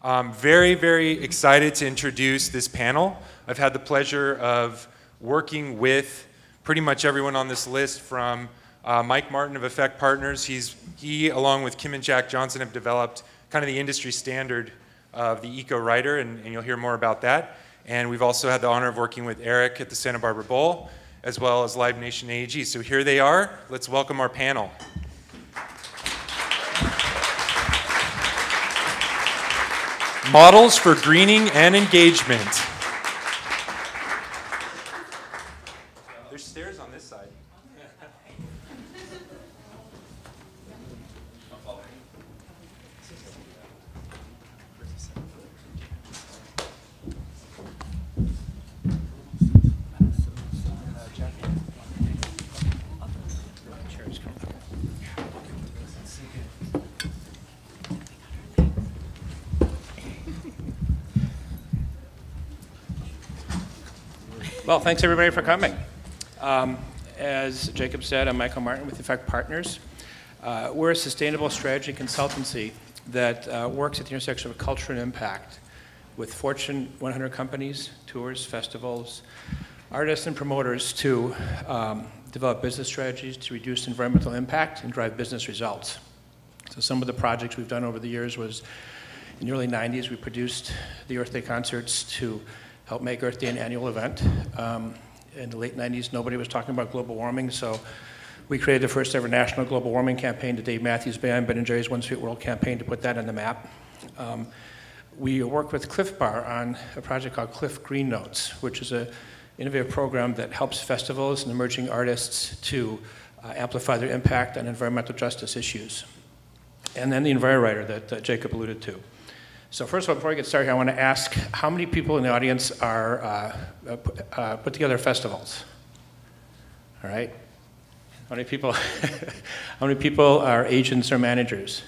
Very, very excited to introduce this panel. I've had the pleasure of working with pretty much everyone on this list, from Mike Martin of Effect Partners. He, along with Kim and Jack Johnson, have developed kind of the industry standard of the Eco Writer, and you'll hear more about that. And we've also had the honor of working with Eric at the Santa Barbara Bowl, as well as Live Nation AEG. So here they are. Let's welcome our panel. Models for greening and engagement. There's stairs on this side. Well, thanks everybody for coming. As Jacob said, I'm Michael Martin with Effect Partners. We're a sustainable strategy consultancy that works at the intersection of culture and impact with Fortune 100 companies, tours, festivals, artists, and promoters to develop business strategies to reduce environmental impact and drive business results. So some of the projects we've done over the years was, in the early 90s, we produced the Earth Day concerts to help make Earth Day an annual event. In the late 90s, nobody was talking about global warming, so we created the first ever national global warming campaign, the Dave Matthews Band, Ben & Jerry's One Sweet World campaign, to put that on the map. We work with Cliff Bar on a project called Cliff Green Notes, which is an innovative program that helps festivals and emerging artists to amplify their impact on environmental justice issues. And then the Moderator that Jacob alluded to. So first of all, before I get started here, I want to ask how many people in the audience are put together festivals? All right. How many people? How many people are agents or managers?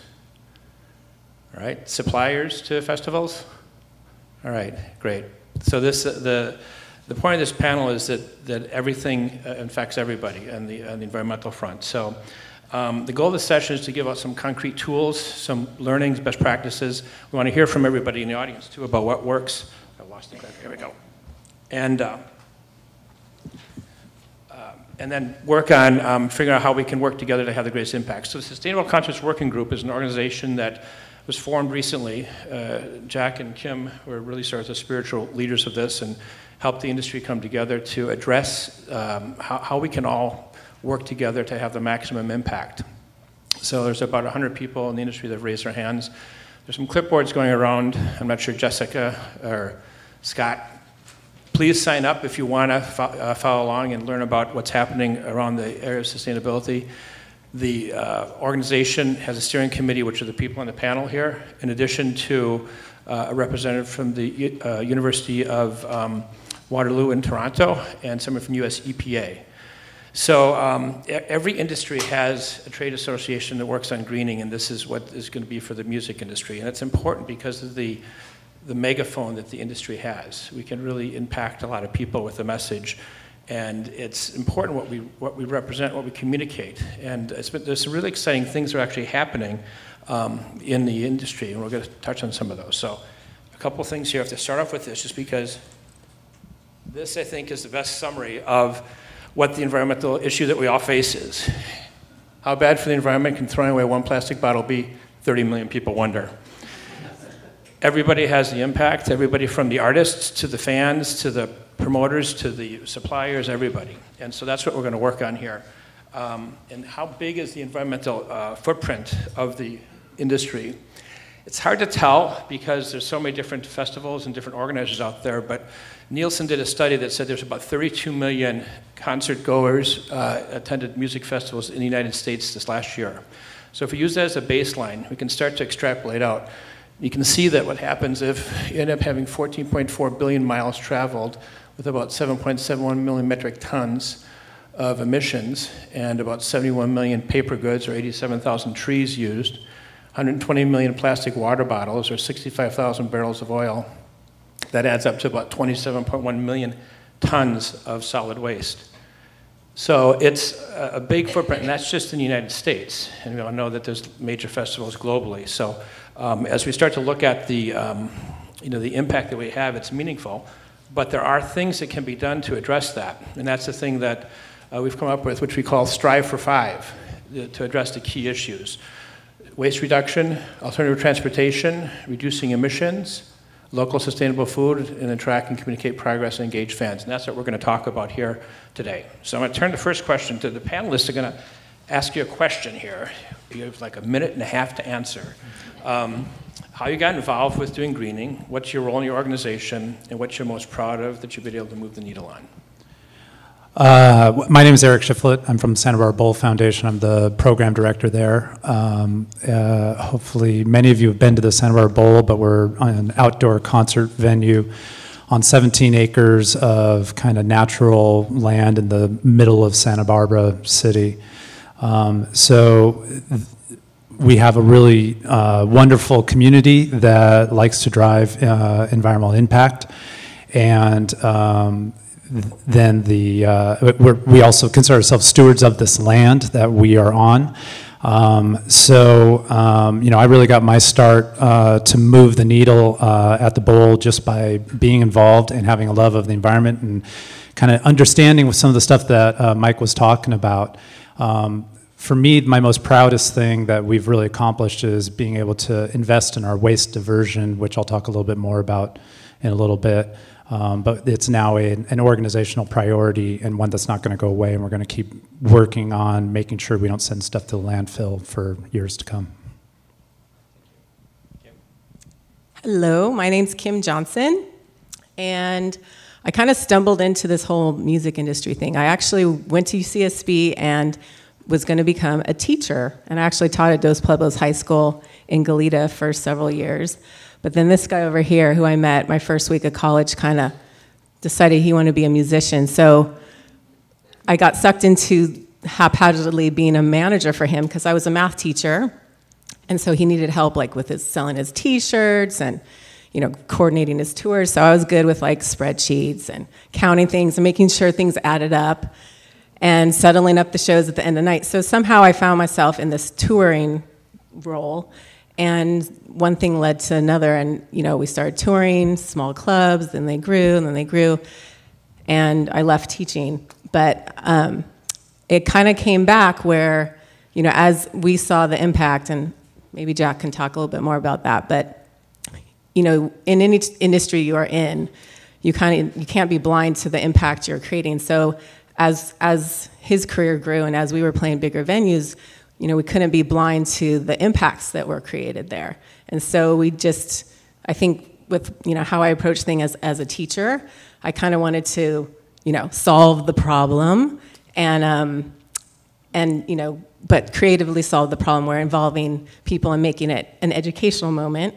All right. Suppliers to festivals? All right. Great. So the point of this panel is that everything affects everybody on the environmental front. So. The goal of this session is to give out some concrete tools, some learnings, best practices. We want to hear from everybody in the audience, too, about what works. I lost the clip. Here we go. And then work on figuring out how we can work together to have the greatest impact. So the Sustainable Concerts Working Group is an organization that was formed recently. Jack and Kim were really sort of the spiritual leaders of this and helped the industry come together to address how we can all work together to have the maximum impact. So there's about 100 people in the industry that have raised their hands. There's some clipboards going around. I'm not sure, Jessica or Scott. Please sign up if you want to follow along and learn about what's happening around the area of sustainability. The organization has a steering committee, which are the people on the panel here, in addition to a representative from the University of Waterloo in Toronto and someone from US EPA. So every industry has a trade association that works on greening, and this is what is going to be for the music industry. And it's important because of the megaphone that the industry has. We can really impact a lot of people with the message, and it's important what we represent, what we communicate. And there's some really exciting things that are actually happening in the industry, and we're going to touch on some of those. So a couple things here. I have to start off with this just because this, I think, is the best summary of what the environmental issue that we all face is. How bad for the environment can throwing away one plastic bottle be? 30 million people wonder. Everybody has the impact, everybody from the artists to the fans to the promoters to the suppliers, everybody. And so that's what we're going to work on here. And how big is the environmental footprint of the industry? It's hard to tell because there's so many different festivals and different organizers out there, but Nielsen did a study that said there's about 32 million concert goers attended music festivals in the United States this last year. So if we use that as a baseline, we can start to extrapolate out. You can see that what happens if you end up having 14.4 billion miles traveled with about 7.71 million metric tons of emissions and about 71 million paper goods or 87,000 trees used, 120 million plastic water bottles or 65,000 barrels of oil. That adds up to about 27.1 million tons of solid waste. So it's a big footprint, and that's just in the United States. And we all know that there's major festivals globally. So as we start to look at the, the impact that we have, it's meaningful. But there are things that can be done to address that. And that's the thing that we've come up with, which we call Strive for 5, to address the key issues. Waste reduction, alternative transportation, reducing emissions, local sustainable food, and then track and communicate progress and engage fans. And that's what we're going to talk about here today. So I'm going to turn the first question to the panelists. Are going to ask you a question here. You have like a minute and a half to answer. How you got involved with doing greening, what's your role in your organization, and what you're most proud of that you've been able to move the needle on. My name is Eric Shiflett. I'm from the Santa Barbara Bowl Foundation. I'm the program director there. Hopefully many of you have been to the Santa Barbara Bowl, but we're on an outdoor concert venue on 17 acres of kind of natural land in the middle of Santa Barbara City. We have a really wonderful community that likes to drive environmental impact, and then we also consider ourselves stewards of this land that we are on. I really got my start to move the needle at the bowl just by being involved and having a love of the environment and kind of understanding with some of the stuff that Mike was talking about. For me, my most proudest thing that we've really accomplished is being able to invest in our waste diversion, which I'll talk a little bit more about in a little bit. But it's now an organizational priority and one that's not going to go away, and we're going to keep working on making sure we don't send stuff to the landfill for years to come. Hello, my name's Kim Johnson, and I kind of stumbled into this whole music industry thing. I actually went to UCSB and was going to become a teacher, and I actually taught at Dos Pueblos High School in Goleta for several years. But then this guy over here, who I met my first week of college, kind of decided he wanted to be a musician. So I got sucked into haphazardly being a manager for him because I was a math teacher, and so he needed help like with selling his T-shirts and coordinating his tours. So I was good with like spreadsheets and counting things and making sure things added up, and settling up the shows at the end of the night. So somehow I found myself in this touring role, and one thing led to another, and we started touring small clubs, then they grew, and I left teaching. But it kind of came back where, as we saw the impact, and maybe Jack can talk a little bit more about that, but in any industry you are in, you can't be blind to the impact you're creating. So as his career grew and as we were playing bigger venues, we couldn't be blind to the impacts that were created there. And so I think with, how I approach things as a teacher, I kind of wanted to, solve the problem but creatively solve the problem. We're involving people and making it an educational moment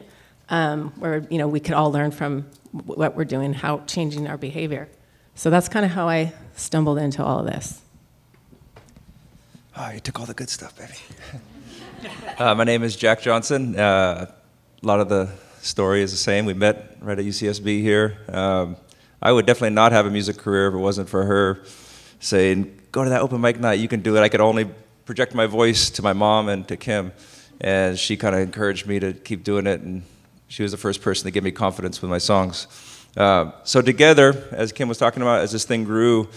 where, we could all learn from what we're doing, how changing our behavior. So that's kind of how I stumbled into all of this. Oh, you took all the good stuff, baby. My name is Jack Johnson. A lot of the story is the same. We met right at UCSB here. I would definitely not have a music career if it wasn't for her saying, go to that open mic night, you can do it. I could only project my voice to my mom and to Kim, and she kind of encouraged me to keep doing it, and she was the first person to give me confidence with my songs. So together, as Kim was talking about, as this thing grew,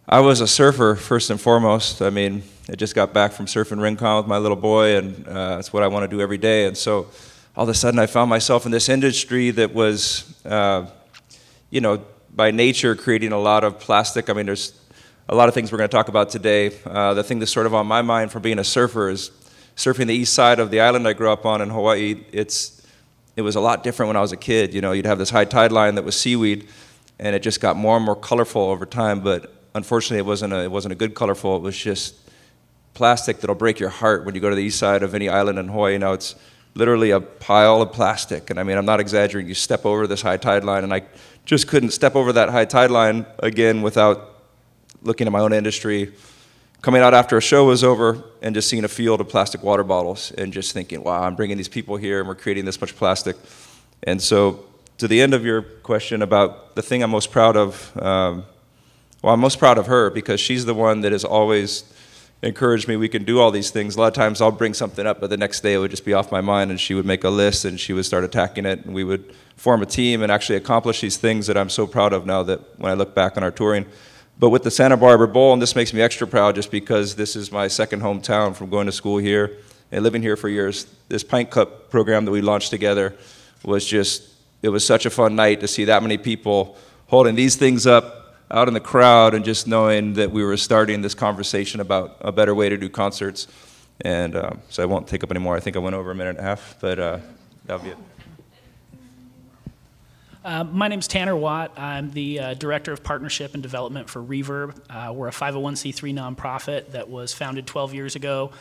I was a surfer first and foremost. I mean, I just got back from surfing Rincon with my little boy, and that's what I want to do every day. And so all of a sudden I found myself in this industry that was, by nature creating a lot of plastic. I mean, there's a lot of things we're going to talk about today. The thing that's sort of on my mind from being a surfer is surfing the east side of the island I grew up on in Hawaii. It was a lot different when I was a kid. You'd have this high tide line that was seaweed, and it just got more and more colorful over time, but unfortunately, it wasn't a good colorful. It was just plastic that'll break your heart when you go to the east side of any island in Hawaii. Now it's literally a pile of plastic, and I mean, I'm not exaggerating. You step over this high tide line, and I just couldn't step over that high tide line again without looking at my own industry, coming out after a show was over, and just seeing a field of plastic water bottles, and just thinking, wow, I'm bringing these people here, and we're creating this much plastic. And so, to the end of your question about the thing I'm most proud of, well, I'm most proud of her because she's the one that has always encouraged me. We can do all these things. A lot of times I'll bring something up, but the next day it would just be off my mind, and she would make a list and she would start attacking it, and we would form a team and actually accomplish these things that I'm so proud of now that when I look back on our touring. But with the Santa Barbara Bowl, and this makes me extra proud just because this is my second hometown from going to school here and living here for years, this Pint Cup program that we launched together was just, it was such a fun night to see that many people holding these things up out in the crowd and just knowing that we were starting this conversation about a better way to do concerts. And so I won't take up any more. I think I went over a minute and a half, but that'll be it. My name's Tanner Watt. I'm the Director of Partnership and Development for Reverb. We're a 501c3 nonprofit that was founded 12 years ago.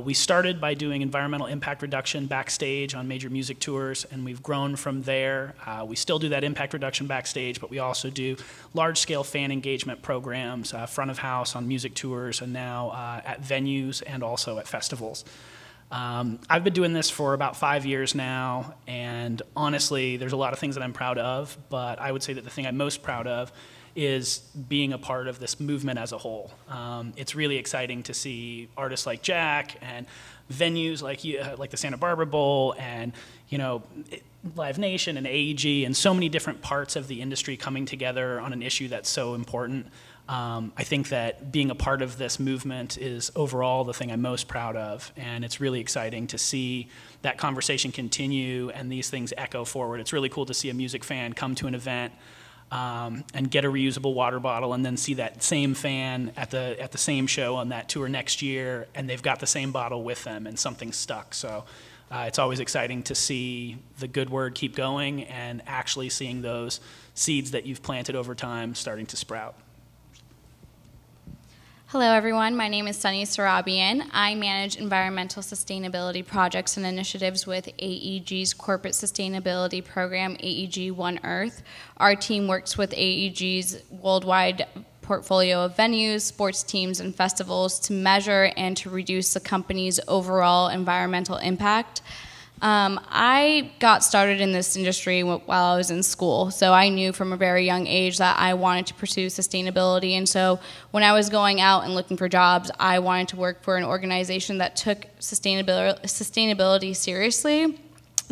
We started by doing environmental impact reduction backstage on major music tours, and we've grown from there. We still do that impact reduction backstage, but we also do large-scale fan engagement programs, front of house on music tours, and now at venues and also at festivals. I've been doing this for about 5 years now, and honestly, there's a lot of things that I'm proud of, but I would say that the thing I'm most proud of is being a part of this movement as a whole. It's really exciting to see artists like Jack and venues like the Santa Barbara Bowl and Live Nation and AEG and so many different parts of the industry coming together on an issue that's so important. I think that being a part of this movement is overall the thing I'm most proud of, and it's really exciting to see that conversation continue and these things echo forward. It's really cool to see a music fan come to an event and get a reusable water bottle and then see that same fan at the same show on that tour next year, and they've got the same bottle with them and something stuck. So it's always exciting to see the good word keep going and actually seeing those seeds that you've planted over time starting to sprout. Hello everyone, my name is Sunny Sohrabian. I manage environmental sustainability projects and initiatives with AEG's corporate sustainability program, AEG One Earth. Our team works with AEG's worldwide portfolio of venues, sports teams, and festivals to measure and to reduce the company's overall environmental impact. I got started in this industry while I was in school, so I knew from a very young age that I wanted to pursue sustainability, and so when I was going out and looking for jobs, I wanted to work for an organization that took sustainability seriously.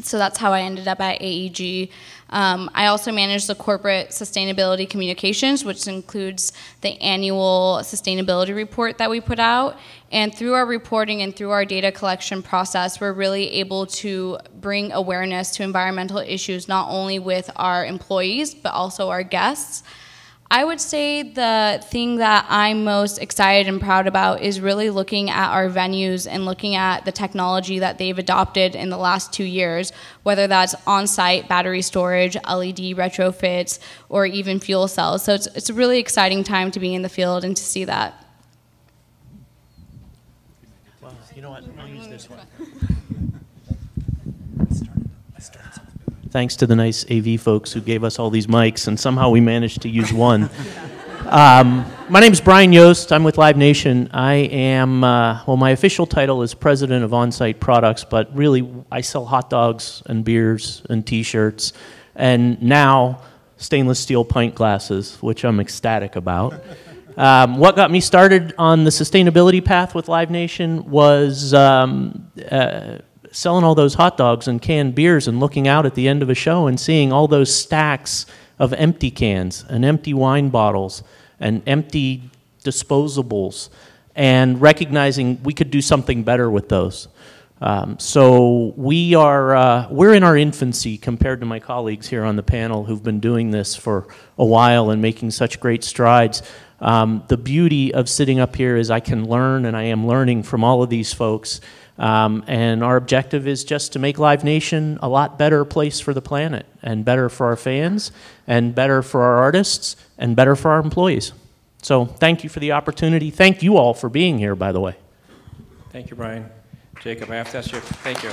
So that's how I ended up at AEG. I also manage the corporate sustainability communications, which includes the annual sustainability report that we put out. And through our reporting and through our data collection process, we're really able to bring awareness to environmental issues, not only with our employees, but also our guests. I would say the thing that I'm most excited and proud about is really looking at our venues and looking at the technology that they've adopted in the last 2 years, whether that's on-site battery storage, LED retrofits, or even fuel cells. So it's a really exciting time to be in the field and to see that. Well, you know what? I'll use this one. Thanks to the nice AV folks who gave us all these mics, and somehow we managed to use one. My name is Brian Yost. I'm with Live Nation. I am, well, my official title is President of On-Site Products, but really I sell hot dogs and beers and T-shirts, and now stainless steel pint glasses, which I'm ecstatic about. What got me started on the sustainability path with Live Nation was selling all those hot dogs and canned beers and looking out at the end of a show and seeing all those stacks of empty cans and empty wine bottles and empty disposables and recognizing we could do something better with those. So we're in our infancy compared to my colleagues here on the panel who've been doing this for a while and making such great strides. The beauty of sitting up here is I can learn, and I am learning from all of these folks. And our objective is just to make Live Nation a lot better place for the planet, and better for our fans, and better for our artists, and better for our employees. So thank you for the opportunity. Thank you all for being here, by the way. Thank you, Brian. Jacob, I have to ask you. Thank you.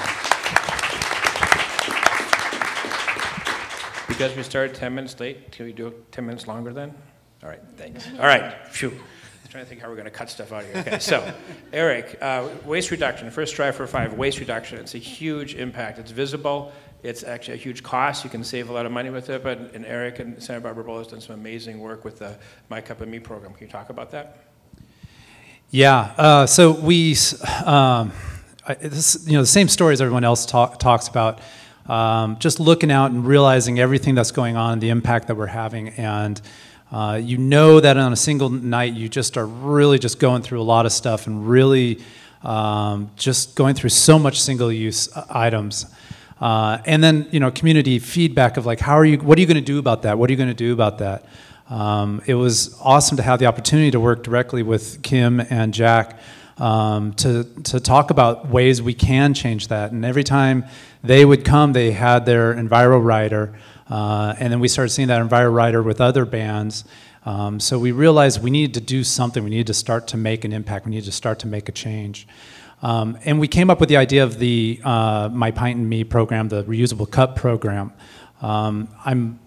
Because we started 10 minutes late, can we do 10 minutes longer then? All right, thanks. All right, phew. I'm trying to think how we're going to cut stuff out here. Okay, so Eric, waste reduction, first try for 5, waste reduction. It's a huge impact. It's visible, It's actually a huge cost. You can save a lot of money with it, and Eric and Santa Barbara Bowl has done some amazing work with the My Cup of Me program. Can you talk about that? Yeah, so we, the same story as everyone else talks about, just looking out and realizing everything that's going on and the impact that we're having. And you know that on a single night, you just are really just going through a lot of stuff and really just going through so much single-use items. And then, community feedback of like, what are you going to do about that? What are you going to do about that? It was awesome to have the opportunity to work directly with Kim and Jack to talk about ways we can change that. And every time they would come, they had their Enviro Rider, and then we started seeing that Enviro Rider with other bands. So we realized we needed to do something. We needed to start to make an impact. We needed to start to make a change. And we came up with the idea of the My Pint and Me program, the reusable cup program. I'm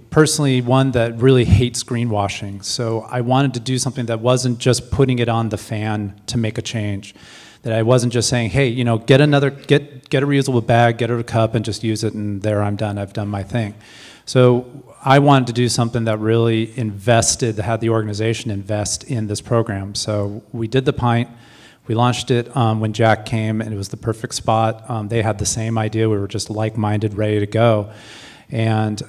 personally one that really hates greenwashing, so I wanted to do something that wasn't just putting it on the fan to make a change. That I wasn't just saying, hey, get a reusable bag, get a cup, and just use it, and there I'm done. I've done my thing. So I wanted to do something that really had the organization invest in this program. So we did the pint. We launched it when Jack came, and it was the perfect spot. They had the same idea. We were just like-minded, ready to go. And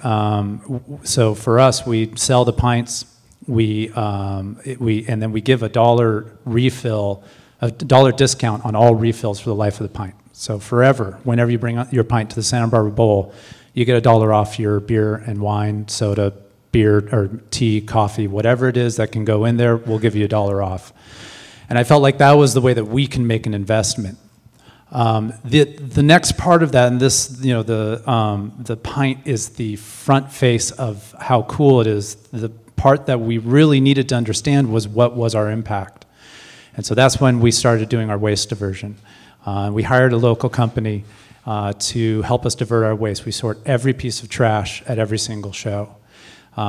so for us, we sell the pints. And then we give $1 refill, $1 discount on all refills for the life of the pint. So forever, whenever you bring your pint to the Santa Barbara Bowl, you get $1 off your beer and wine, soda, beer or tea, coffee, whatever it is that can go in there. We'll give you $1 off. And I felt like that was the way that we can make an investment. The next part of that, and this, the pint is the front face of how cool it is. The part that we really needed to understand was what was our impact. And so that's when we started doing our waste diversion. We hired a local company to help us divert our waste. We sort every piece of trash at every single show.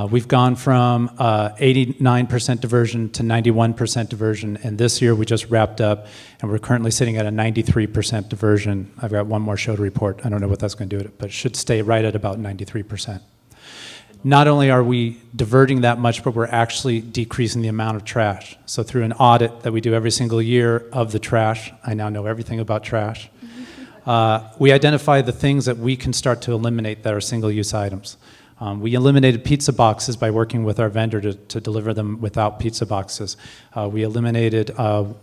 We've gone from 89% diversion to 91% diversion, and this year we just wrapped up, and we're currently sitting at a 93% diversion. I've got one more show to report. I don't know what that's going to do, but it should stay right at about 93%. Not only are we diverting that much, but we're actually decreasing the amount of trash. So through an audit that we do every single year of the trash, I now know everything about trash, we identify the things that we can start to eliminate that are single-use items. We eliminated pizza boxes by working with our vendor to deliver them without pizza boxes. We eliminated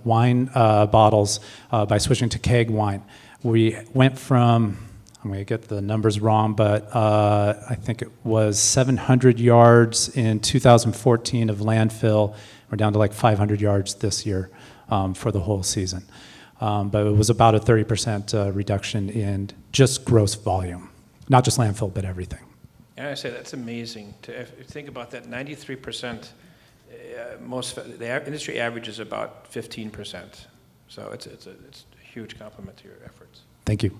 wine bottles by switching to keg wine. We went from, I'm going to get the numbers wrong, but I think it was 700 yards in 2014 of landfill. We're down to like 500 yards this year for the whole season. But it was about a 30% reduction in just gross volume. Not just landfill, but everything. And I say that's amazing. If you think about that, 93%, the industry average is about 15%. So it's a huge compliment to your efforts. Thank you.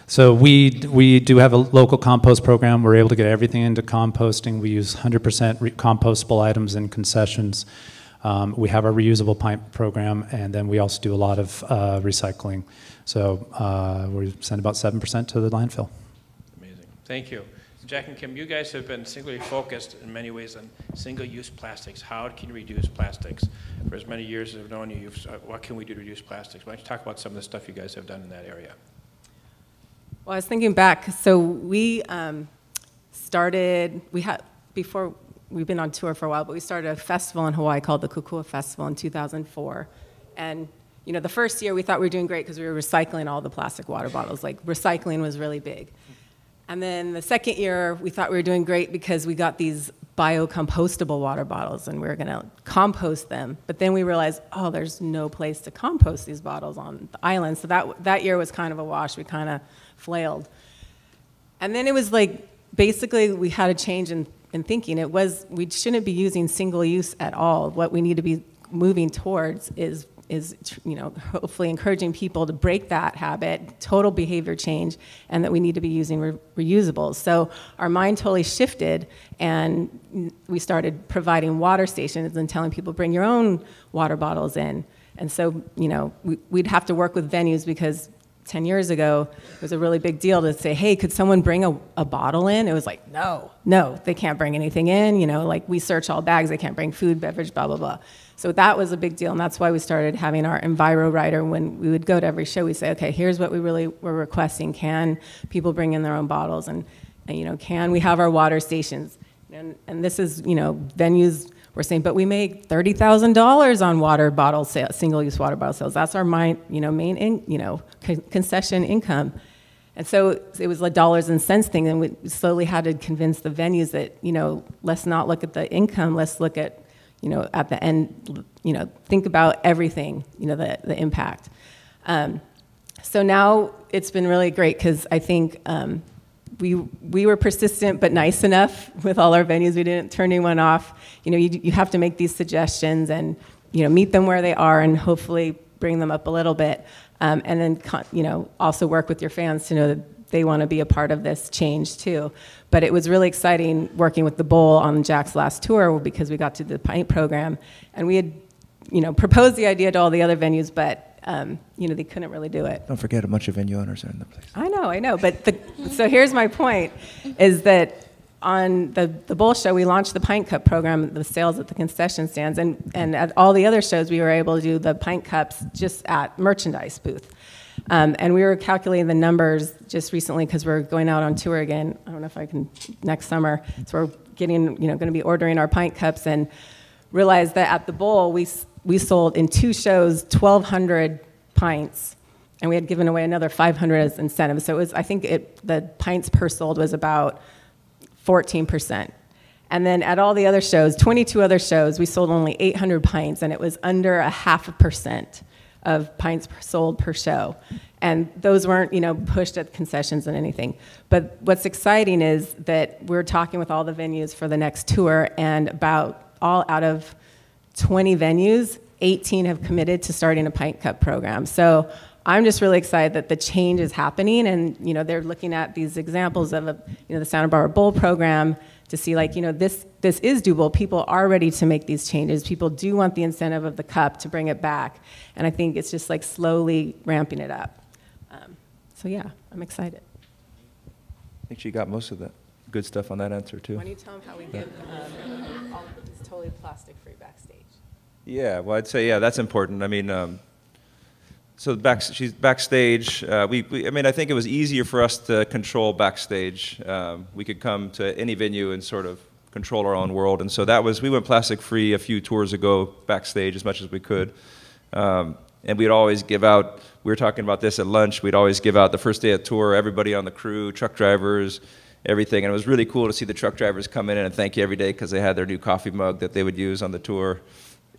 So we do have a local compost program. We're able to get everything into composting. We use 100% compostable items in concessions. We have our reusable pint program, and then we also do a lot of recycling. So we send about 7% to the landfill. Amazing. Thank you. Jack and Kim, you guys have been singularly focused in many ways on single-use plastics. How can you reduce plastics? For as many years as I've known you, what can we do to reduce plastics? Why don't you talk about some of the stuff you guys have done in that area? Well, I was thinking back. So we we've been on tour for a while, but we started a festival in Hawaii called the Kukua Festival in 2004. And the first year we thought we were doing great because we were recycling all the plastic water bottles. Like, recycling was really big. And then the second year, we thought we were doing great because we got these biocompostable water bottles, and we were going to compost them. But then we realized, oh, there's no place to compost these bottles on the island. So that year was kind of a wash. We kind of flailed. And then it was like, basically, we had a change in thinking. It was, we shouldn't be using single use at all. What we need to be moving towards is hopefully encouraging people to break that habit, total behavior change, and that we need to be using reusables. So our mind totally shifted, and we started providing water stations and telling people, bring your own water bottles in. And so, we'd have to work with venues because 10 years ago, it was a really big deal to say, hey, could someone bring a bottle in? It was like, no, they can't bring anything in. Like we search all bags, they can't bring food, beverage, blah, blah, blah. So that was a big deal, and that's why we started having our Enviro Rider. When we would go to every show, we'd say, okay, here's what we really were requesting. Can people bring in their own bottles? And can we have our water stations? And this is, venues were saying, but we make $30,000 on water bottle sales, single-use water bottle sales. That's our main, concession income. And so it was a dollars and cents thing, and we slowly had to convince the venues that, let's not look at the income, let's look at, at the end, think about everything, the impact. So now it's been really great because I think we were persistent but nice enough with all our venues. We didn't turn anyone off. You have to make these suggestions and, meet them where they are and hopefully bring them up a little bit. And then, also work with your fans to know that they want to be a part of this change too. But it was really exciting working with the Bowl on Jack's last tour because we got to the pint program, and we had, proposed the idea to all the other venues, but they couldn't really do it. Don't forget, a bunch of venue owners are in the place. I know. But so here's my point: is that on the Bowl show, we launched the pint cup program, the sales at the concession stands, and at all the other shows, we were able to do the pint cups just at merchandise booth. And we were calculating the numbers just recently because we're going out on tour again. I don't know if I can next summer. So we're getting, going to be ordering our pint cups and realized that at the Bowl we sold in 2 shows 1,200 pints, and we had given away another 500 as incentive. So it was, I think the pints per sold was about 14%. And then at all the other shows, 22 other shows, we sold only 800 pints, and it was under 0.5% of pints sold per show. And those weren't, pushed at concessions and anything. But what's exciting is that we're talking with all the venues for the next tour, and about all out of 20 venues, 18 have committed to starting a pint cup program. So I'm just really excited that the change is happening, and they're looking at these examples of the Santa Barbara Bowl program to see this is doable. People are ready to make these changes. People do want the incentive of the cup to bring it back, and I think it's just slowly ramping it up. So yeah, I'm excited. I think she got most of that good stuff on that answer too. Why don't you tell them how we get all of this totally plastic-free backstage? Yeah, well, I'd say that's important. I mean. So she's backstage. I think it was easier for us to control backstage. We could come to any venue and sort of control our own world. And so we went plastic free a few tours ago backstage as much as we could. And we'd always give out, we were talking about this at lunch, we'd always give out the first day of tour, everybody on the crew, truck drivers, everything. And it was really cool to see the truck drivers come in and thank you every day because they had their new coffee mug that they would use on the tour,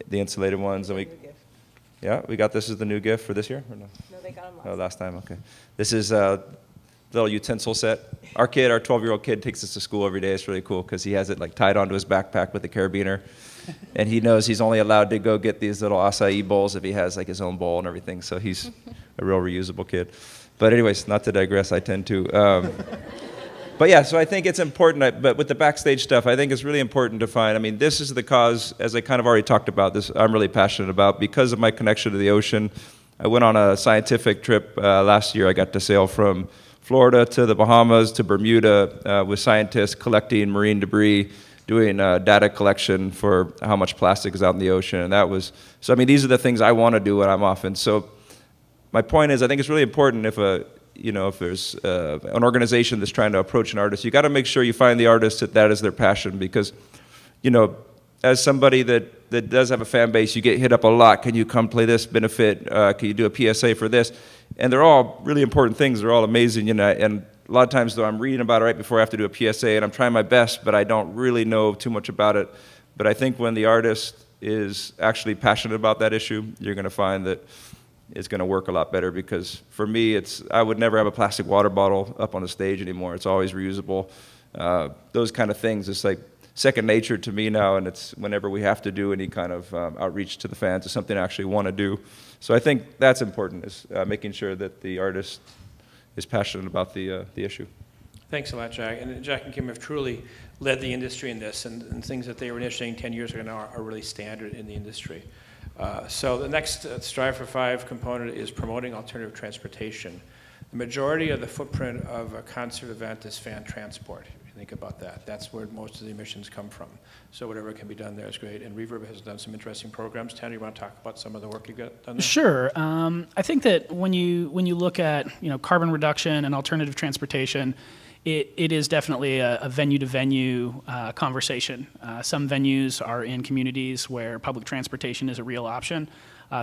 the insulated ones. And we got this as the new gift for this year? Or no? No, they got them last time, okay. This is a little utensil set. Our 12-year-old kid takes this to school every day. It's really cool because he has it tied onto his backpack with a carabiner. And he knows he's only allowed to go get these little acai bowls if he has his own bowl and everything. So he's a real reusable kid. But anyways, not to digress, I tend to. But yeah, so I think it's important, but with the backstage stuff, I think it's really important to find, this is the cause, as I kind of already talked about, this I'm really passionate about. Because of my connection to the ocean, I went on a scientific trip last year. I got to sail from Florida to the Bahamas to Bermuda with scientists collecting marine debris, doing data collection for how much plastic is out in the ocean. And that was, so these are the things I want to do when I'm off. And so my point is, I think it's really important if there's an organization that's trying to approach an artist, you got to make sure you find the artist that is their passion, because, as somebody that does have a fan base, you get hit up a lot. Can you come play this benefit? Can you do a PSA for this? And they're all really important things. They're all amazing, and a lot of times, though, I'm reading about it right before I have to do a PSA, and I'm trying my best, but I don't really know too much about it. But I think when the artist is actually passionate about that issue, you're going to find that it's going to work a lot better, because for me, I would never have a plastic water bottle up on the stage anymore. It's always reusable. Those kind of things, it's second nature to me now, and it's whenever we have to do any kind of outreach to the fans, it's something I actually want to do. So I think that's important, is making sure that the artist is passionate about the issue. Thanks a lot, Jack. And Jack and Kim have truly led the industry in this, and things that they were initiating 10 years ago now are really standard in the industry. So the next Strive for 5 component is promoting alternative transportation. The majority of the footprint of a concert event is fan transport. If you think about that, that's where most of the emissions come from. So whatever can be done there is great. And Reverb has done some interesting programs. Tanner, you want to talk about some of the work you've got done there? Sure. I think that when you look at carbon reduction and alternative transportation, it is definitely a venue-to-venue conversation. Some venues are in communities where public transportation is a real option.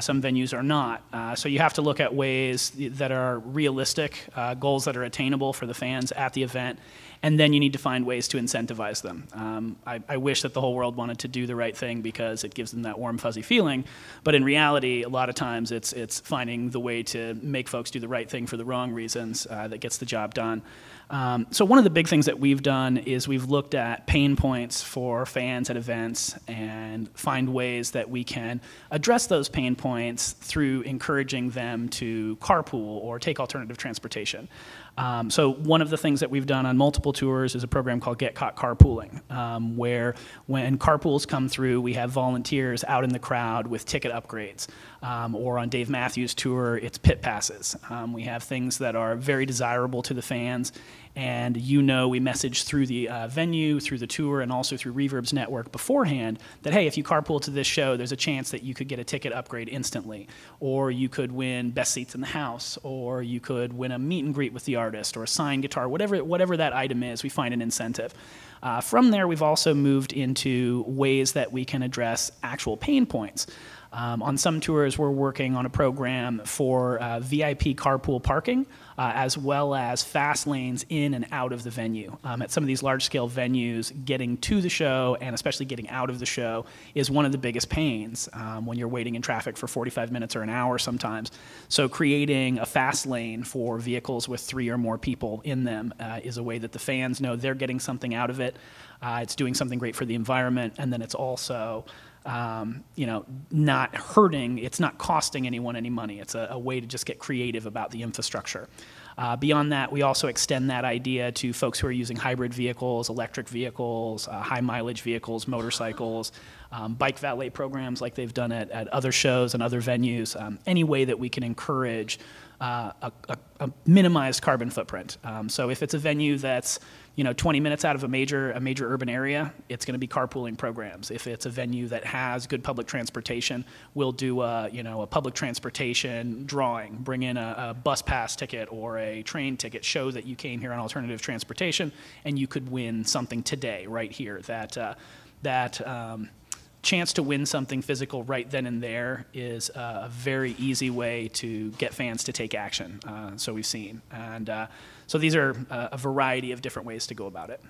Some venues are not. So you have to look at ways that are realistic, goals that are attainable for the fans at the event, and then you need to find ways to incentivize them. I wish that the whole world wanted to do the right thing because it gives them that warm, fuzzy feeling, but in reality, a lot of times it's finding the way to make folks do the right thing for the wrong reasons that gets the job done. So one of the big things that we've done is we've looked at pain points for fans at events and find ways that we can address those pain points through encouraging them to carpool or take alternative transportation. So one of the things that we've done on multiple tours is a program called Get Caught Carpooling, where when carpools come through, we have volunteers out in the crowd with ticket upgrades. Or on Dave Matthews' tour, it's pit passes. We have things that are very desirable to the fans, and we message through the venue, through the tour, and also through Reverb's network beforehand that, hey, if you carpool to this show, there's a chance that you could get a ticket upgrade instantly, or you could win best seats in the house, or you could win a meet and greet with the artist, or a signed guitar, whatever that item is, we find an incentive. From there, we've also moved into ways that we can address actual pain points. On some tours, we're working on a program for VIP carpool parking, as well as fast lanes in and out of the venue. At some of these large-scale venues, getting to the show and especially getting out of the show is one of the biggest pains when you're waiting in traffic for 45 minutes or an hour sometimes. So creating a fast lane for vehicles with 3 or more people in them is a way that the fans know they're getting something out of it. It's doing something great for the environment, and then it's also not hurting, it's not costing anyone any money. It's a way to just get creative about the infrastructure. Beyond that, we also extend that idea to folks who are using hybrid vehicles, electric vehicles, high mileage vehicles, motorcycles, bike valet programs like they've done at other shows and other venues, any way that we can encourage a minimized carbon footprint. So if it's a venue that's 20 minutes out of a major urban area, it's going to be carpooling programs. If it's a venue that has good public transportation, we'll do a public transportation drawing, bring in a bus pass ticket or a train ticket, show that you came here on alternative transportation, and you could win something today, right here. That chance to win something physical right then and there is a very easy way to get fans to take action, so we've seen. And so these are a variety of different ways to go about it.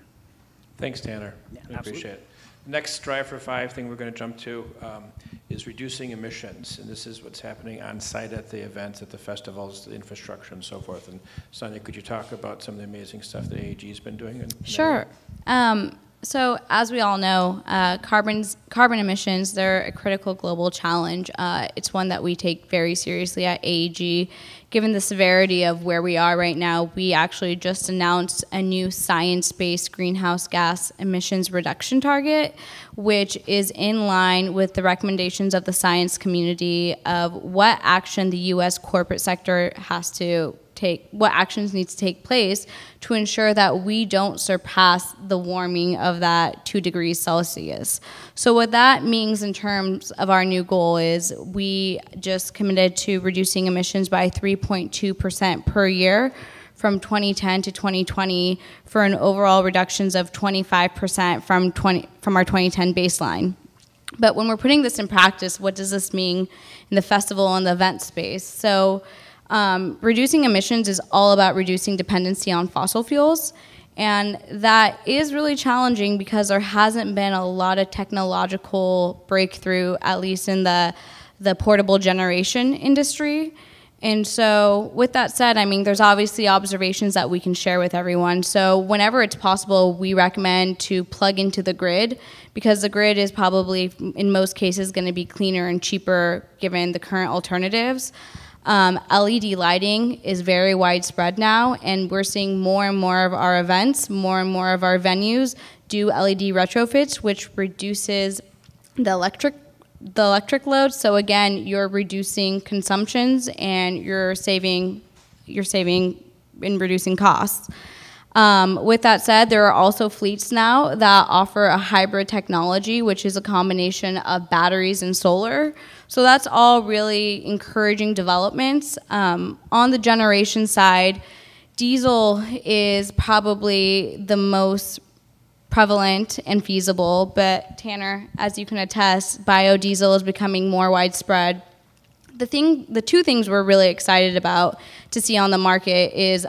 Thanks, Tanner. Yeah, I appreciate it. Next Strive for 5 thing we're going to jump to is reducing emissions. And this is what's happening on site at the events, at the festivals, the infrastructure, and so forth. And Sonia, could you talk about some of the amazing stuff that AEG's been doing? Sure. So as we all know, carbon emissions, they're a critical global challenge. It's one that we take very seriously at AEG. Given the severity of where we are right now, we actually just announced a new science-based greenhouse gas emissions reduction target, which is in line with the recommendations of the science community of what action the U.S. corporate sector has to take, what actions need to take place to ensure that we don't surpass the warming of that 2 degrees Celsius. So what that means in terms of our new goal is we just committed to reducing emissions by 3.2% per year from 2010 to 2020 for an overall reductions of 25% from our 2010 baseline. But when we're putting this in practice, what does this mean in the festival and the event space? So reducing emissions is all about reducing dependency on fossil fuels, and that is really challenging because there hasn't been a lot of technological breakthrough, at least in the portable generation industry. And so with that said, I mean, there's obviously observations that we can share with everyone. So whenever it's possible, we recommend to plug into the grid, because the grid is probably, in most cases, going to be cleaner and cheaper given the current alternatives. LED lighting is very widespread now, and we're seeing more and more of our events, more and more of our venues do LED retrofits, which reduces the electric load. So again, you're reducing consumptions and you're saving in reducing costs. With that said, there are also fleets now that offer a hybrid technology, which is a combination of batteries and solar. So that's all really encouraging developments. On the generation side, diesel is probably the most prevalent and feasible, but Tanner, as you can attest, biodiesel is becoming more widespread. The two things we're really excited about to see on the market is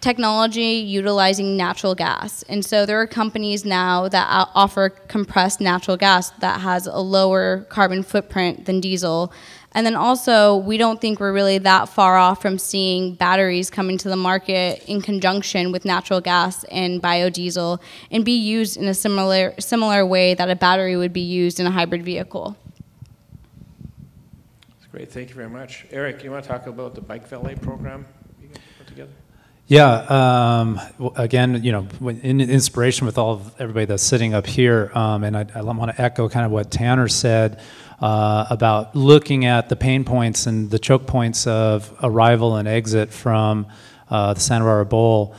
technology utilizing natural gas. And so there are companies now that offer compressed natural gas that has a lower carbon footprint than diesel. And then also, we don't think we're really that far off from seeing batteries coming to the market in conjunction with natural gas and biodiesel and be used in a similar way that a battery would be used in a hybrid vehicle. That's great. Thank you very much. Eric, you want to talk about the bike valet program you guys put together? Yeah, again, you know, in inspiration with all of everybody that's sitting up here, and I want to echo kind of what Tanner said about looking at the pain points and the choke points of arrival and exit from the Santa Barbara Bowl.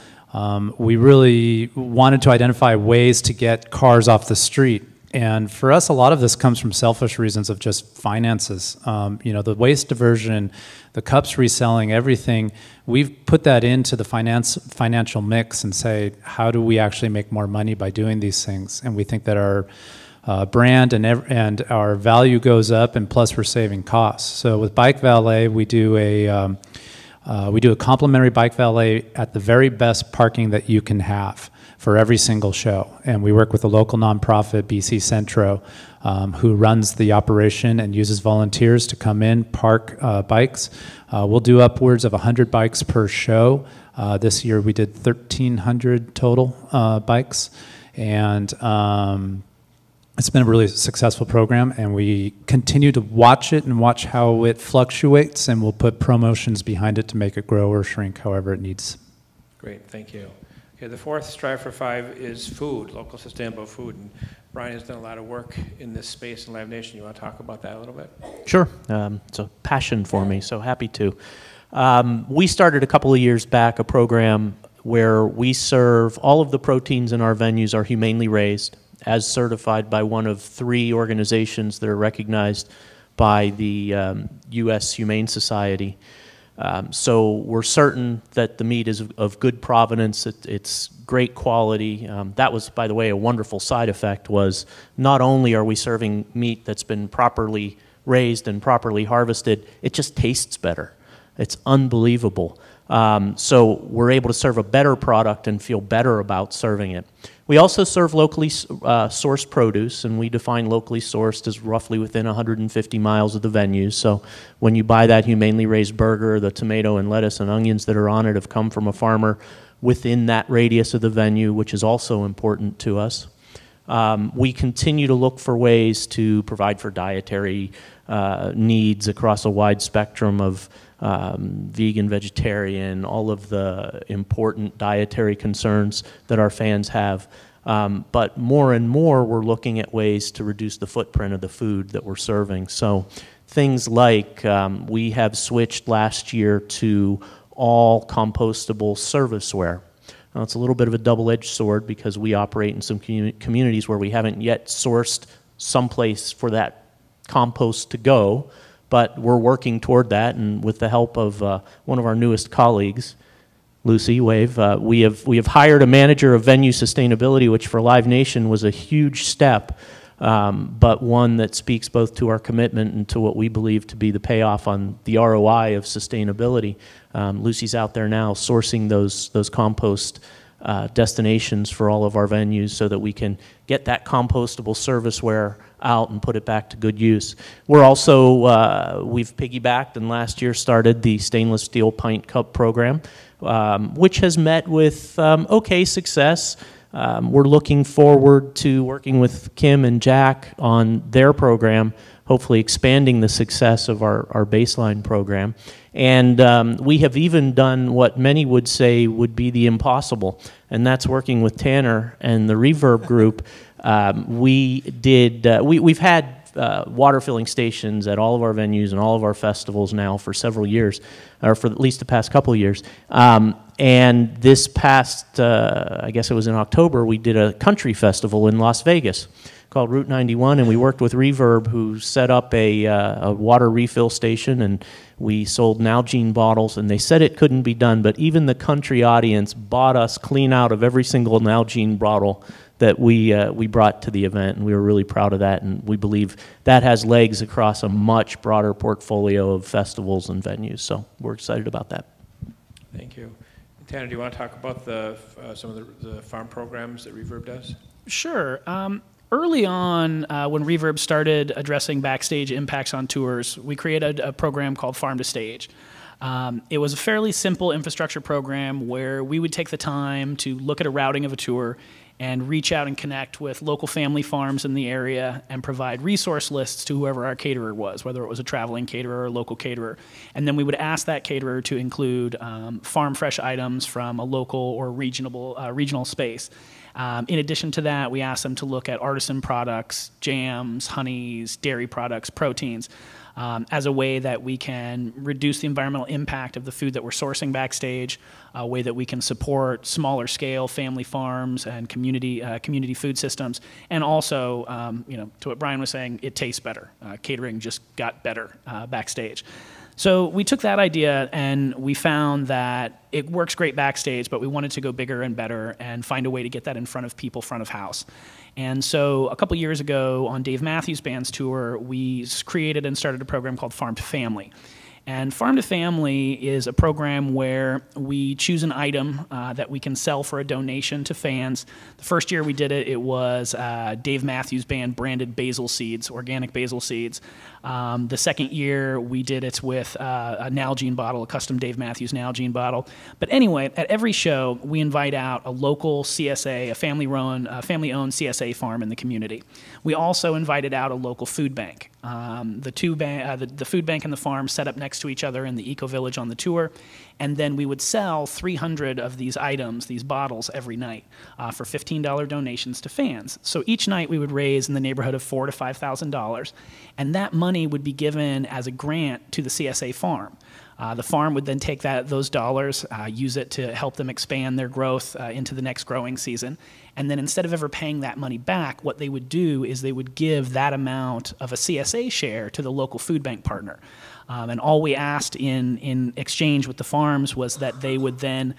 We really wanted to identify ways to get cars off the street. And for us, a lot of this comes from selfish reasons of just finances. You know, the waste diversion, the cups reselling, everything, we've put that into the financial mix and say, how do we actually make more money by doing these things? And we think that our brand and our value goes up, and plus we're saving costs. So with Bike Valet, we do a complimentary Bike Valet at the very best parking that you can have for every single show. And we work with a local nonprofit, BC Centro, who runs the operation and uses volunteers to come in, park bikes. We'll do upwards of 100 bikes per show. This year we did 1,300 total bikes. And it's been a really successful program, and we continue to watch it and watch how it fluctuates, and we'll put promotions behind it to make it grow or shrink however it needs. Great, thank you. Okay, the fourth Strive for 5 is food, local sustainable food. And Brian has done a lot of work in this space in Live Nation. You want to talk about that a little bit? Sure. It's a passion for me, so happy to. We started a couple of years back a program where we serve all of the proteins in our venues are humanely raised, as certified by one of 3 organizations that are recognized by the U.S. Humane Society. So we're certain that the meat is of good provenance, it's great quality. That was, by the way, a wonderful side effect was not only are we serving meat that's been properly raised and properly harvested, it just tastes better. It's unbelievable. So we're able to serve a better product and feel better about serving it. We also serve locally sourced produce, and we define locally sourced as roughly within 150 miles of the venue. So when you buy that humanely raised burger, the tomato and lettuce and onions that are on it have come from a farmer within that radius of the venue, which is also important to us. We continue to look for ways to provide for dietary needs across a wide spectrum of vegan, vegetarian, all of the important dietary concerns that our fans have. But more and more, we're looking at ways to reduce the footprint of the food that we're serving. So things like we have switched last year to all compostable serviceware. Now, it's a little bit of a double-edged sword because we operate in some communities where we haven't yet sourced someplace for that compost to go. But we're working toward that, and with the help of one of our newest colleagues, Lucy, wave, we have hired a manager of venue sustainability, which for Live Nation was a huge step, but one that speaks both to our commitment and to what we believe to be the payoff on the ROI of sustainability. Lucy's out there now sourcing those compost destinations for all of our venues so that we can get that compostable serviceware out and put it back to good use. We're also, we've piggybacked and last year started the stainless steel pint cup program, which has met with okay success. We're looking forward to working with Kim and Jack on their program, hopefully expanding the success of our baseline program. And we have even done what many would say would be the impossible, and that's working with Tanner and the Reverb group. We've had water filling stations at all of our venues and all of our festivals now for several years, or for at least the past couple of years. And this past, I guess it was in October, we did a country festival in Las Vegas called Route 91, and we worked with Reverb, who set up a water refill station, and we sold Nalgene bottles, and they said it couldn't be done, but even the country audience bought us clean out of every single Nalgene bottle that we brought to the event, and we were really proud of that, and we believe that has legs across a much broader portfolio of festivals and venues, so we're excited about that. Thank you. Tanner, do you want to talk about some of the farm programs that Reverb does? Sure. Early on, when Reverb started addressing backstage impacts on tours, we created a program called Farm to Stage. It was a fairly simple infrastructure program where we would take the time to look at a routing of a tour and reach out and connect with local family farms in the area and provide resource lists to whoever our caterer was, whether it was a traveling caterer or a local caterer. And then we would ask that caterer to include farm fresh items from a local or regional space. In addition to that, we asked them to look at artisan products, jams, honeys, dairy products, proteins, as a way that we can reduce the environmental impact of the food that we're sourcing backstage, a way that we can support smaller scale family farms and community food systems, and also, to what Brian was saying, it tastes better. Catering just got better backstage. So we took that idea and we found that it works great backstage, but we wanted to go bigger and better and find a way to get that in front of people, front of house. And so a couple years ago on Dave Matthews Band's tour, we created and started a program called Farm to Family. And Farm to Family is a program where we choose an item that we can sell for a donation to fans. The first year we did it, it was Dave Matthews Band branded basil seeds, organic basil seeds. The second year we did it with a Nalgene bottle, a custom Dave Matthews Nalgene bottle. But anyway, at every show we invite out a local CSA, a family-owned CSA farm in the community. We also invited out a local food bank. The food bank and the farm set up next to each other in the eco-village on the tour, and then we would sell 300 of these items, these bottles, every night for $15 donations to fans. So each night we would raise in the neighborhood of $4,000 to $5,000, and that money would be given as a grant to the CSA farm. The farm would then take those dollars, use it to help them expand their growth into the next growing season. And then instead of ever paying that money back, what they would do is they would give that amount of a CSA share to the local food bank partner. And all we asked in exchange with the farms was that they would then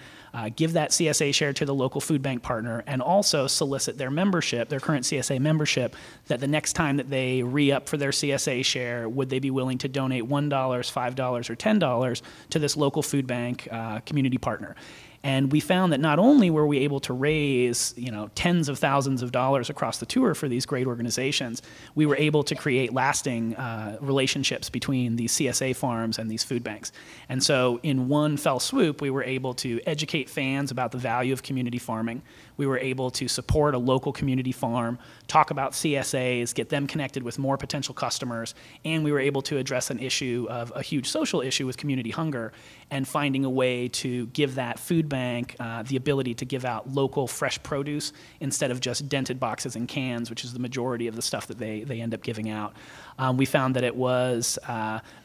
give that CSA share to the local food bank partner and also solicit their membership, their current CSA membership, that the next time that they re-up for their CSA share, would they be willing to donate $1, $5, or $10 to this local food bank community partner. And we found that not only were we able to raise, tens of thousands of dollars across the tour for these great organizations, we were able to create lasting relationships between these CSA farms and these food banks. And so in one fell swoop, we were able to educate fans about the value of community farming. We were able to support a local community farm, talk about CSAs, get them connected with more potential customers, and we were able to address an issue of a huge social issue with community hunger and finding a way to give that food bank the ability to give out local fresh produce instead of just dented boxes and cans, which is the majority of the stuff that they end up giving out. We found that it was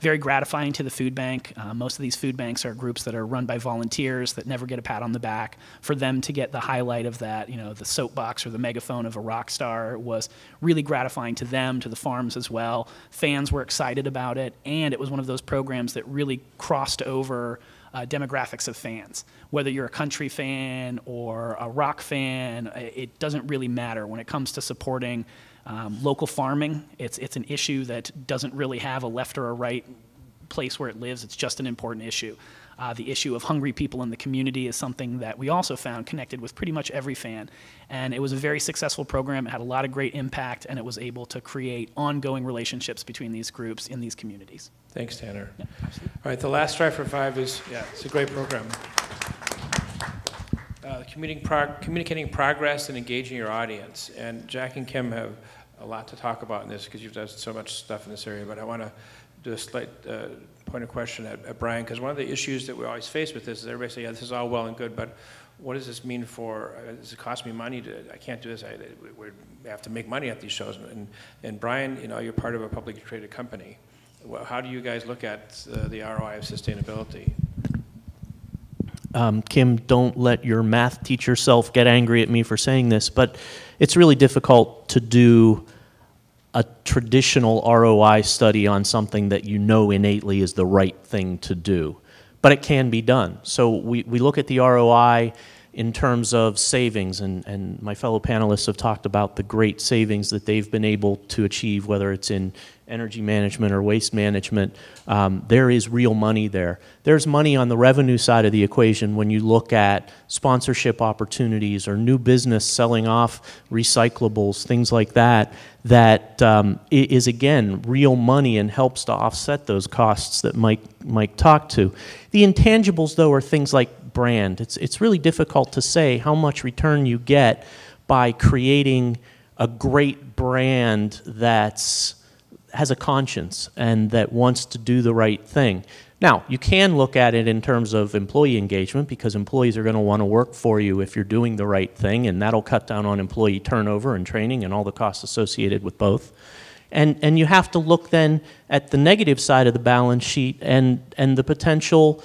very gratifying to the food bank. Most of these food banks are groups that are run by volunteers that never get a pat on the back. For them to get the highlight of that, the soapbox or the megaphone of a rock star was really gratifying to them, to the farms as well. Fans were excited about it, and it was one of those programs that really crossed over demographics of fans. Whether you're a country fan or a rock fan, it doesn't really matter. When it comes to supporting local farming, it's an issue that doesn't really have a left or a right place where it lives. It's just an important issue. The issue of hungry people in the community is something that we also found connected with pretty much every fan. And it was a very successful program. It had a lot of great impact, and it was able to create ongoing relationships between these groups in these communities. Thanks, Tanner. Yeah, all right, the last Strive for Five is, it's a great program. Communicating progress and engaging your audience. And Jack and Kim have a lot to talk about in this because you've done so much stuff in this area, but I want to do a slight point of question at Brian, because one of the issues that we always face with this is everybody say, yeah, this is all well and good, but what does this mean for, does it cost me money I can't do this, we have to make money at these shows. And Brian, you know, you're part of a publicly traded company. How do you guys look at the ROI of sustainability? Kim, don't let your math teacher self get angry at me for saying this, but it's really difficult to do a traditional ROI study on something that you know innately is the right thing to do. But it can be done. So we look at the ROI in terms of savings, and my fellow panelists have talked about the great savings that they've been able to achieve, whether it's in energy management or waste management. There is real money there. There's money on the revenue side of the equation when you look at sponsorship opportunities or new business selling off recyclables, things like that, that is, again, real money and helps to offset those costs that Mike talked to. The intangibles, though, are things like brand. It's really difficult to say how much return you get by creating a great brand that's has a conscience and that wants to do the right thing. Now, you can look at it in terms of employee engagement, because employees are going to want to work for you if you're doing the right thing, and that'll cut down on employee turnover and training and all the costs associated with both. And you have to look then at the negative side of the balance sheet and the potential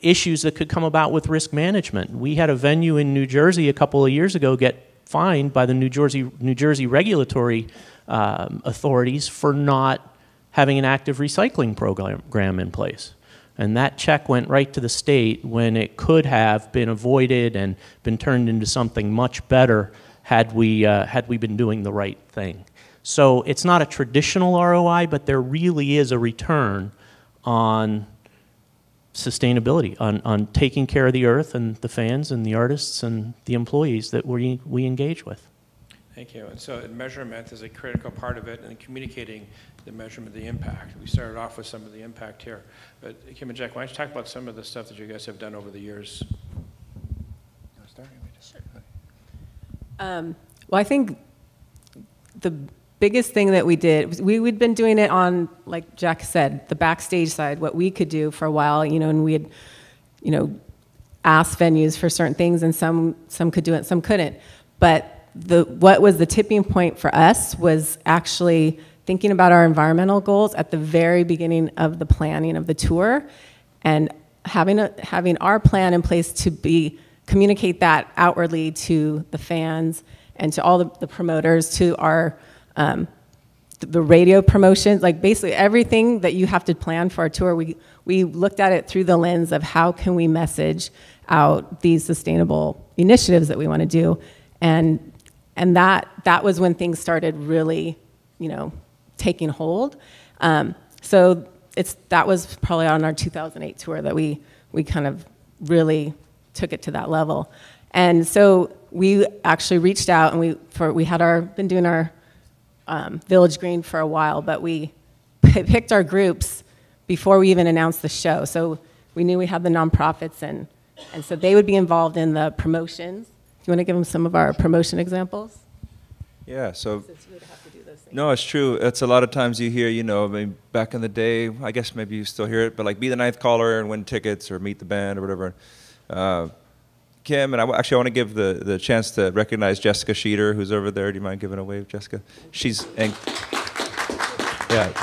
issues that could come about with risk management. We had a venue in New Jersey a couple of years ago get fined by the New Jersey regulatory authorities for not having an active recycling program in place. And that check went right to the state when it could have been avoided and been turned into something much better had we been doing the right thing. So it's not a traditional ROI, but there really is a return on sustainability, on taking care of the earth and the fans and the artists and the employees that we engage with. Thank you. And so measurement is a critical part of it, and communicating the measurement of the impact. We started off with some of the impact here. But Kim and Jack, why don't you talk about some of the stuff that you guys have done over the years? Well, I think the biggest thing that we did, we'd been doing it on, like Jack said, the backstage side, what we could do for a while, you know, and we had, you know, asked venues for certain things, and some could do it, some couldn't. But what was the tipping point for us was actually thinking about our environmental goals at the very beginning of the planning of the tour, and having our plan in place to communicate that outwardly to the fans and to all the promoters, to our the radio promotions, like basically everything that you have to plan for a tour. We looked at it through the lens of how can we message out these sustainable initiatives that we want to do, and that was when things started really, you know, taking hold. So that was probably on our 2008 tour that we kind of really took it to that level. And so we actually reached out, and we had been doing our Village Green for a while, but we picked our groups before we even announced the show. So we knew we had the nonprofits, and so they would be involved in the promotions. Do you want to give them some of our promotion examples? Yeah, so, no, it's true. It's a lot of times you hear, you know, I mean, back in the day, I guess maybe you still hear it, but like be the ninth caller and win tickets or meet the band or whatever. Kim, and I actually want to give the chance to recognize Jessica Sheeter, who's over there. Do you mind giving a wave, Jessica? Yeah.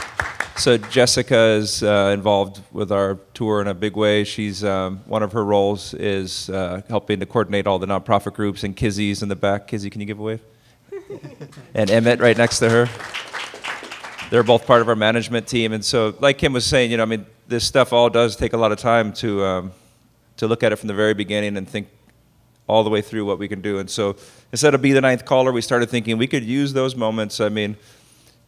So Jessica is involved with our tour in a big way. She's one of her roles is helping to coordinate all the nonprofit groups, and Kizzy's in the back. Kizzy, can you give a wave? And Emmett right next to her. They're both part of our management team. And so, like Kim was saying, you know, I mean, this stuff all does take a lot of time to look at it from the very beginning and think all the way through what we can do. And so instead of be the ninth caller, we started thinking we could use those moments. I mean,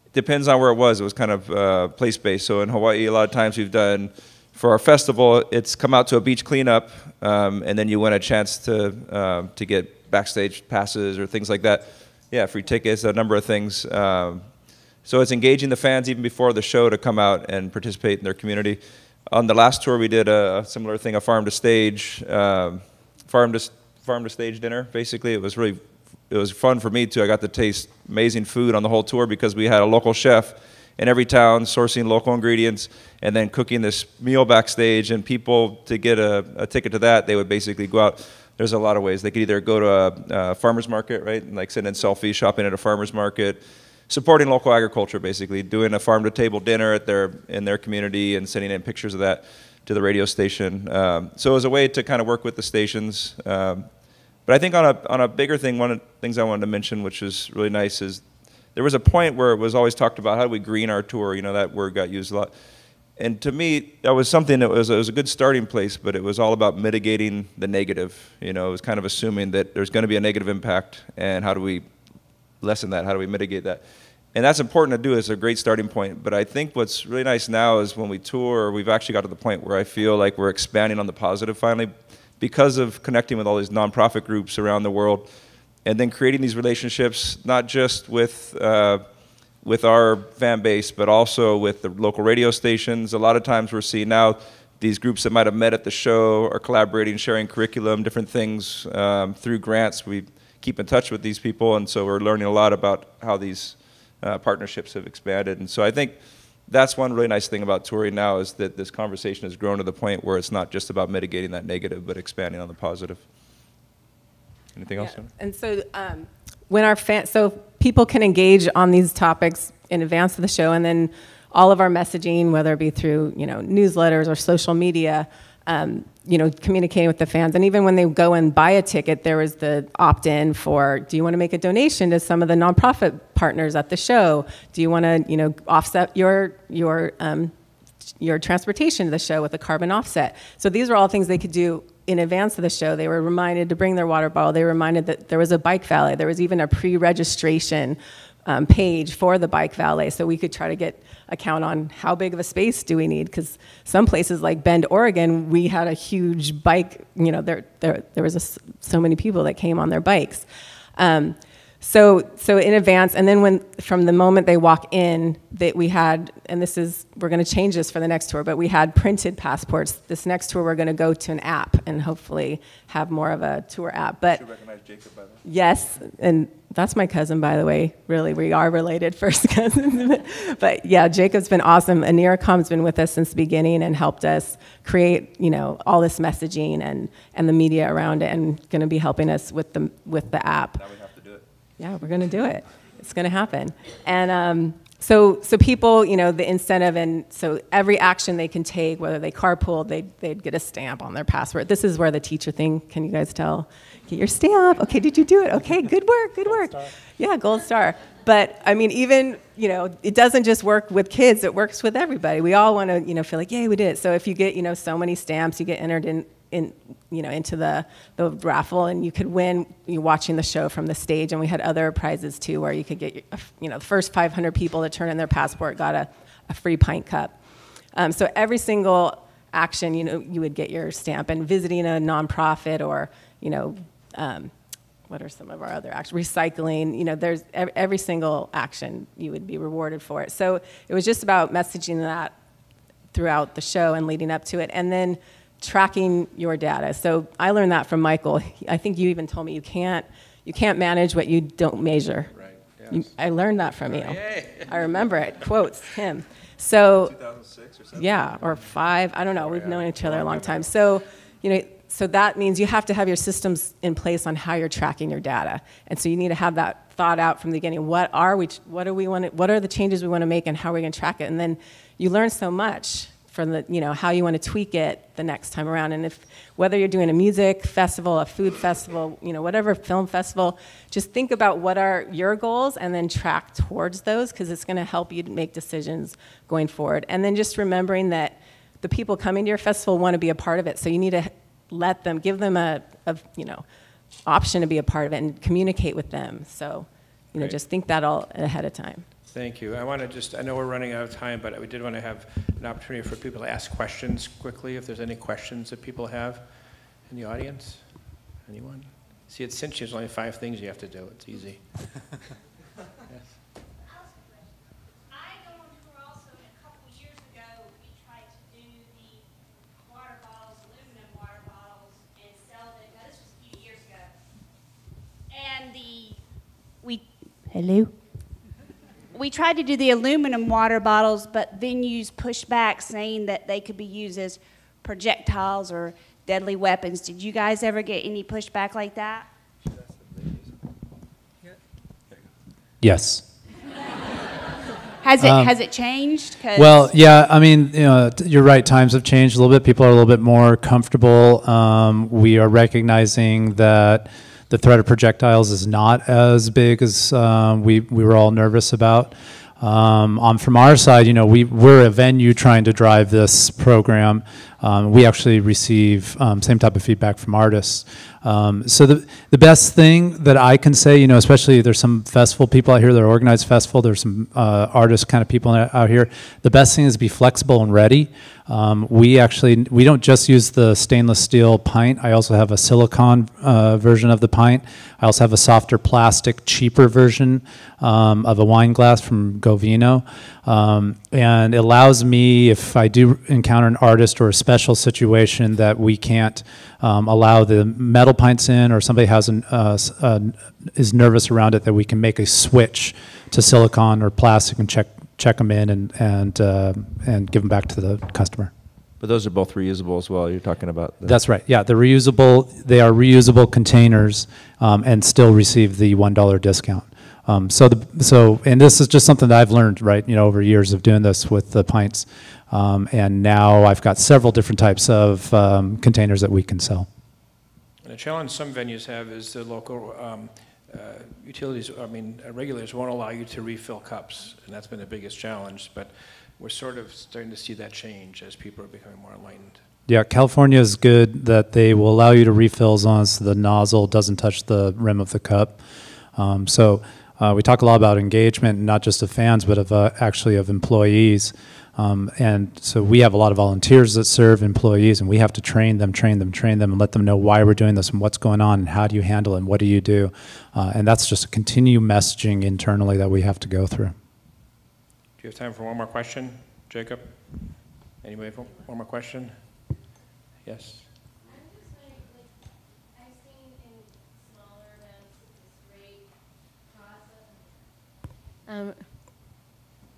it depends on where it was. It was kind of place-based. So in Hawaii, a lot of times we've done, for our festival, it's come out to a beach cleanup, and then you win a chance to get backstage passes or things like that. Yeah, free tickets, a number of things. So it's engaging the fans even before the show to come out and participate in their community. On the last tour, we did a similar thing, a farm-to-stage dinner, basically. It was fun for me, too. I got to taste amazing food on the whole tour because we had a local chef in every town sourcing local ingredients and then cooking this meal backstage. And people, to get a ticket to that, they would basically go out there's a lot of ways. They could either go to a farmer's market, right, and like send in selfies, shopping at a farmer's market, supporting local agriculture, basically, doing a farm-to-table dinner in their community and sending in pictures of that to the radio station. So it was a way to kind of work with the stations. But I think on a bigger thing, one of the things I wanted to mention, which is really nice, is there was a point where it was always talked about how do we green our tour. You know, that word got used a lot. And to me, that was something that was a good starting place, but it was all about mitigating the negative. You know, it was kind of assuming that there's going to be a negative impact, and how do we lessen that? How do we mitigate that? And that's important to do. It's a great starting point. But I think what's really nice now is when we tour, we've actually got to the point where I feel like we're expanding on the positive finally, because of connecting with all these nonprofit groups around the world, and then creating these relationships, not just with our fan base, but also with the local radio stations. A lot of times we're seeing now these groups that might have met at the show are collaborating, sharing curriculum, different things through grants. We keep in touch with these people, and so we're learning a lot about how these partnerships have expanded. And so I think that's one really nice thing about touring now, is that this conversation has grown to the point where it's not just about mitigating that negative, but expanding on the positive. Anything else? And so when our so people can engage on these topics in advance of the show, and then all of our messaging, whether it be through newsletters or social media, communicating with the fans. And even when they go and buy a ticket, there was the opt-in for, do you want to make a donation to some of the nonprofit partners at the show? Do you want to, offset your transportation to the show with a carbon offset? So these are all things they could do in advance of the show. They were reminded to bring their water bottle. They were reminded that there was a bike valet. There was even a pre-registration page for the bike valet, so we could try to get a count on how big of a space do we need, because some places like Bend, Oregon, we had a huge bike, there was so many people that came on their bikes. So in advance, and then from the moment they walk in, that we had, and we're going to change this for the next tour, but we had printed passports. This next tour, we're going to go to an app and hopefully have more of a tour app. But you recognize Jacob, by the way? Yes, and that's my cousin, by the way. Really, we are related, first cousins. But yeah, Jacob's been awesome. Aniracom's been with us since the beginning and helped us create, all this messaging and the media around it, and going to be helping us with the app. Now we have to do it. Yeah, we're going to do it. It's going to happen. And so people, the incentive, and so every action they can take, whether they carpool, they'd get a stamp on their passport. This is where the teacher thing, can you guys tell? Get your stamp. Okay, did you do it? Okay, good work, good work. Yeah, gold star. But I mean, even, it doesn't just work with kids, it works with everybody. We all want to, feel like, yay, we did it. So if you get, so many stamps, you get entered into the raffle, and you could win watching the show from the stage. And we had other prizes too, where you could get, the first 500 people to turn in their passport got a free pint cup. So every single action, you would get your stamp. And visiting a nonprofit, or, what are some of our other actions? Recycling, there's every single action you would be rewarded for it. So it was just about messaging that throughout the show and leading up to it. And then tracking your data. So I learned that from Michael. I think you even told me you can't manage what you don't measure. Right. Yes. I learned that from you. Yay. I remember it. Quotes him. So 2006 or something. Yeah, or 5. I don't know. We've known each other a long time. So so that means you have to have your systems in place on how you're tracking your data. And so you need to have that thought out from the beginning. What are the changes we want to make, and how are we going to track it? And then you learn so much from the, how you want to tweak it the next time around. And whether you're doing a music festival, a food festival, whatever, film festival, just think about what are your goals and then track towards those, because it's going to help you make decisions going forward. And then just remembering that the people coming to your festival want to be a part of it. So you need to give them a option to be a part of it, and communicate with them. So, just think that all ahead of time. Thank you. I know we're running out of time, but we did want to have an opportunity for people to ask questions quickly, if there's any questions that people have in the audience. Anyone? See, it's cinch, there's only 5 things you have to do. It's easy. Yes. I go on tour also, and a couple of years ago, we tried to do the water bottles, aluminum water bottles, and sell them. Now, this was a few years ago. And we tried to do the aluminum water bottles, but venues pushed back, saying that they could be used as projectiles or deadly weapons. Did you guys ever get any pushback like that? Yes. Has it changed? 'Cause Well, yeah, I mean, you're right. Times have changed a little bit. People are a little bit more comfortable. We are recognizing that the threat of projectiles is not as big as we were all nervous about. From our side, we're a venue trying to drive this program. We actually receive same type of feedback from artists. So the best thing that I can say, especially there's some festival people out here that organize festival, there's some artist kind of people out here. The best thing is be flexible and ready. We don't just use the stainless steel pint. I also have a silicone version of the pint. I also have a softer plastic, cheaper version of a wine glass from Govino. And it allows me, if I do encounter an artist or a special situation that we can't allow the metal pints in, or somebody is nervous around it, that we can make a switch to silicone or plastic and check them in and give them back to the customer. But those are both reusable as well. You're talking about. That's right. Yeah, they're reusable. They are reusable containers and still receive the $1 discount. And this is just something that I've learned, right? Over years of doing this with the pints, and now I've got several different types of containers that we can sell. And the challenge some venues have is the local regulators won't allow you to refill cups, and that's been the biggest challenge. But we're sort of starting to see that change as people are becoming more enlightened. Yeah, California is good that they will allow you to refill as long as the nozzle doesn't touch the rim of the cup. We talk a lot about engagement, not just of fans, but of actually of employees. And so we have a lot of volunteers that serve employees, and we have to train them, and let them know why we're doing this and what's going on and how do you handle it and what do you do. And that's just a continued messaging internally that we have to go through. Do you have time for one more question, Jacob? Anybody for one more question? Yes.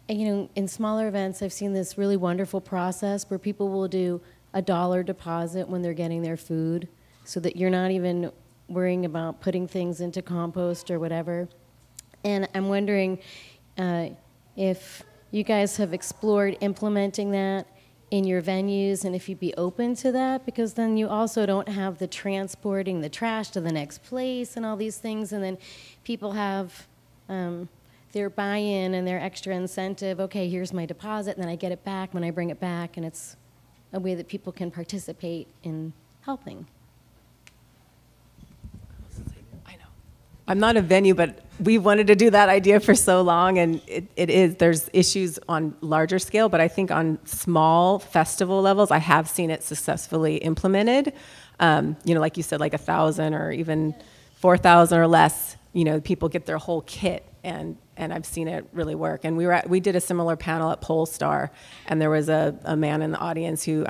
In smaller events, I've seen this really wonderful process where people will do a $1 deposit when they're getting their food, so that you're not even worrying about putting things into compost or whatever. And I'm wondering if you guys have explored implementing that in your venues, and if you'd be open to that, because then you also don't have the transporting the trash to the next place and all these things, and then people have their buy-in and their extra incentive. Okay, here's my deposit, and then I get it back when I bring it back, and it's a way that people can participate in helping. I know. I'm not a venue, but we wanted to do that idea for so long, and there's issues on larger scale, but I think on small festival levels, I have seen it successfully implemented. Like you said, like 1,000 or even 4,000 or less, people get their whole kit, and I've seen it really work. And we did a similar panel at Polestar, and there was a man in the audience who,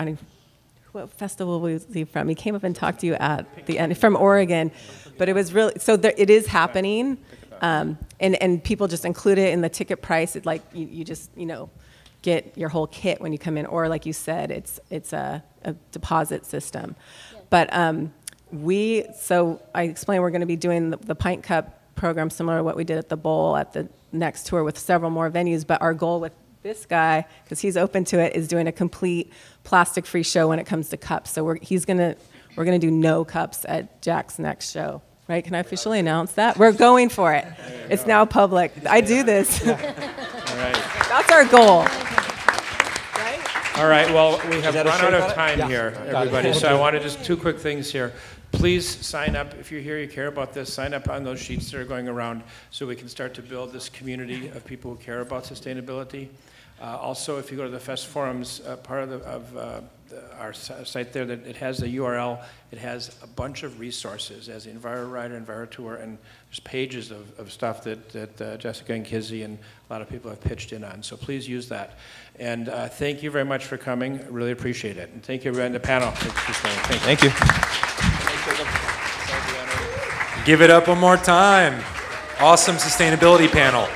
what festival was he from? He came up and talked to you at the end, from Oregon. But it was really, it is happening, and people just include it in the ticket price. Like you just, get your whole kit when you come in, or like you said, it's a deposit system. Yeah. But I explained we're going to be doing the pint cup program similar to what we did at the Bowl at the next tour with several more venues. But our goal with this guy, because he's open to it, is doing a complete plastic-free show when it comes to cups. So we're gonna do no cups at Jack's next show. Right? Can I officially announce that? We're going for it. It's now public. I do this. All right. That's our goal. All right, well, we have run out of time here, everybody, so I wanted just 2 quick things here. Please sign up. If you're here, you care about this, sign up on those sheets that are going around so we can start to build this community of people who care about sustainability. Also, if you go to the FestForums part of our site there, that it has the URL, it has a bunch of resources as EnviroRider, EnviroTour, and there's pages of stuff that Jessica and Kizzy and a lot of people have pitched in on. So please use that. And thank you very much for coming. Really appreciate it. And thank you everyone on the panel. Thank you. Give it up one more time. Awesome sustainability panel.